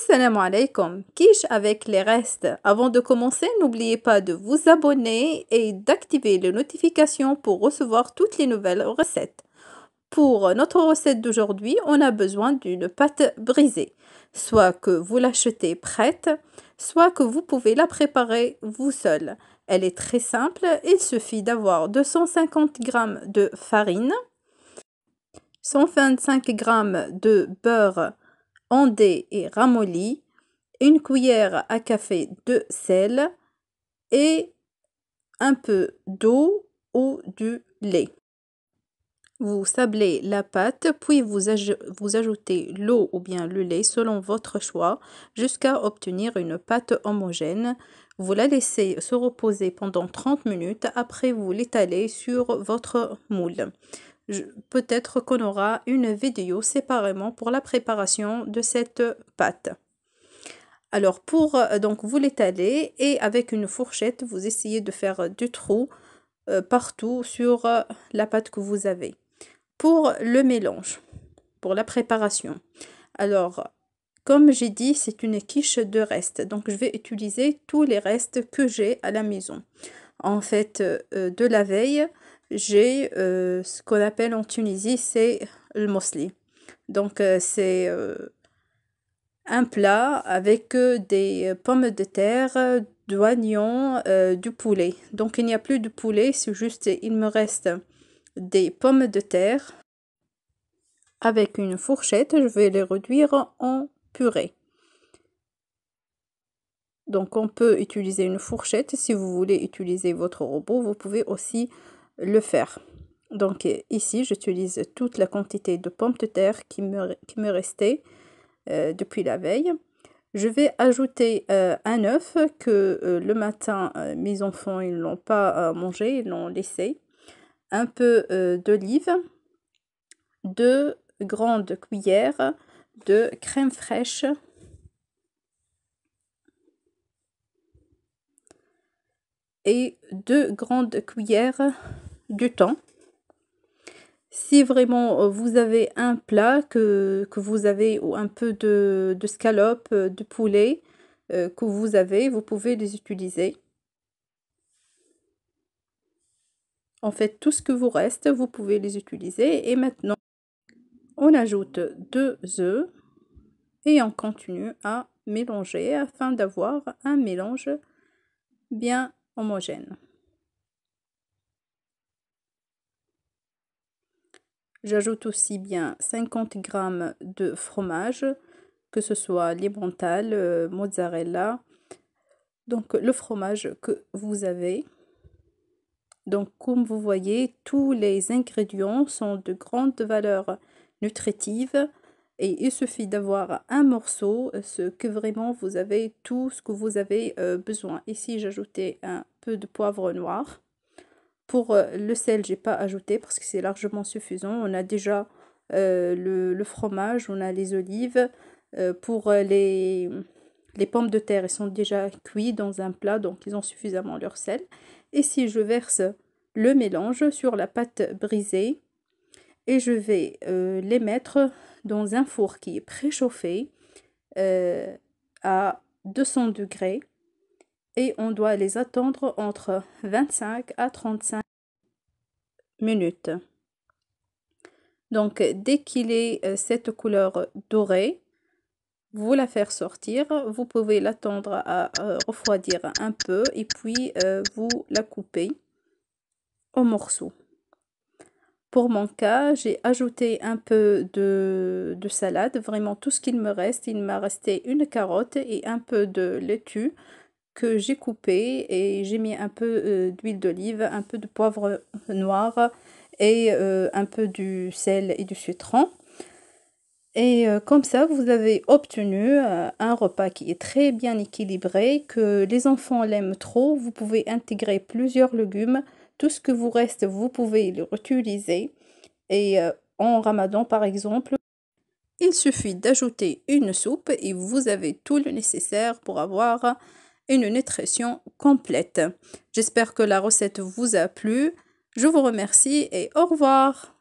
Assalamu alaikum, quiche avec les restes. Avant de commencer, n'oubliez pas de vous abonner et d'activer les notifications pour recevoir toutes les nouvelles recettes. Pour notre recette d'aujourd'hui, on a besoin d'une pâte brisée. Soit que vous l'achetez prête, soit que vous pouvez la préparer vous seul. Elle est très simple, il suffit d'avoir 250 g de farine, 125 g de beurre ondé et ramolli, une cuillère à café de sel et un peu d'eau ou du lait. Vous sablez la pâte, puis vous ajoutez l'eau ou bien le lait selon votre choix jusqu'à obtenir une pâte homogène. Vous la laissez se reposer pendant 30 minutes, après vous l'étalez sur votre moule. Peut-être qu'on aura une vidéo séparément pour la préparation de cette pâte. Alors donc vous l'étalez et avec une fourchette, vous essayez de faire du trou partout sur la pâte que vous avez. Pour le mélange, pour la préparation. Alors, comme j'ai dit, c'est une quiche de restes. Donc, je vais utiliser tous les restes que j'ai à la maison. En fait, de la veille, j'ai ce qu'on appelle en Tunisie, c'est le mosli. Donc, c'est un plat avec des pommes de terre, de l'oignon, du poulet. Donc, il n'y a plus de poulet, c'est juste, il me reste des pommes de terre. Avec une fourchette, je vais les réduire en purée. Donc, on peut utiliser une fourchette. Si vous voulez utiliser votre robot, vous pouvez aussi le faire. Donc, ici, j'utilise toute la quantité de pommes de terre qui me restait depuis la veille. Je vais ajouter un œuf que le matin, mes enfants, ils l'ont pas mangé, ils l'ont laissé. Un peu d'olive, 2 grandes cuillères de crème fraîche et 2 grandes cuillères du thon. Si vraiment vous avez un plat que vous avez ou un peu de scalope, de poulet que vous avez, vous pouvez les utiliser. En fait, tout ce que vous reste, vous pouvez les utiliser. Et maintenant, on ajoute 2 œufs et on continue à mélanger afin d'avoir un mélange bien homogène. J'ajoute aussi bien 50 g de fromage, que ce soit l'emmental, mozzarella, donc le fromage que vous avez. Donc comme vous voyez, tous les ingrédients sont de grande valeur nutritive et il suffit d'avoir un morceau, ce que vraiment vous avez tout ce que vous avez besoin. Ici, j'ajoutais un peu de poivre noir. Pour le sel, j'ai pas ajouté parce que c'est largement suffisant. On a déjà le fromage, on a les olives. Pour les pommes de terre, elles sont déjà cuites dans un plat, donc ils ont suffisamment leur sel. Et si je verse le mélange sur la pâte brisée et je vais les mettre dans un four qui est préchauffé à 200 degrés. Et on doit les attendre entre 25 à 35 minutes. Donc, dès qu'il est cette couleur dorée, vous la faire sortir. Vous pouvez l'attendre à refroidir un peu et puis vous la coupez en morceaux. Pour mon cas, j'ai ajouté un peu de salade, vraiment tout ce qu'il me reste. Il m'a resté une carotte et un peu de laitue que j'ai coupé et j'ai mis un peu d'huile d'olive, un peu de poivre noir et un peu du sel et du citron. Et comme ça, vous avez obtenu un repas qui est très bien équilibré, que les enfants l'aiment trop. Vous pouvez intégrer plusieurs légumes. Tout ce que vous reste, vous pouvez le réutiliser. Et en Ramadan, par exemple, il suffit d'ajouter une soupe et vous avez tout le nécessaire pour avoir une nutrition complète. J'espère que la recette vous a plu. Je vous remercie et au revoir.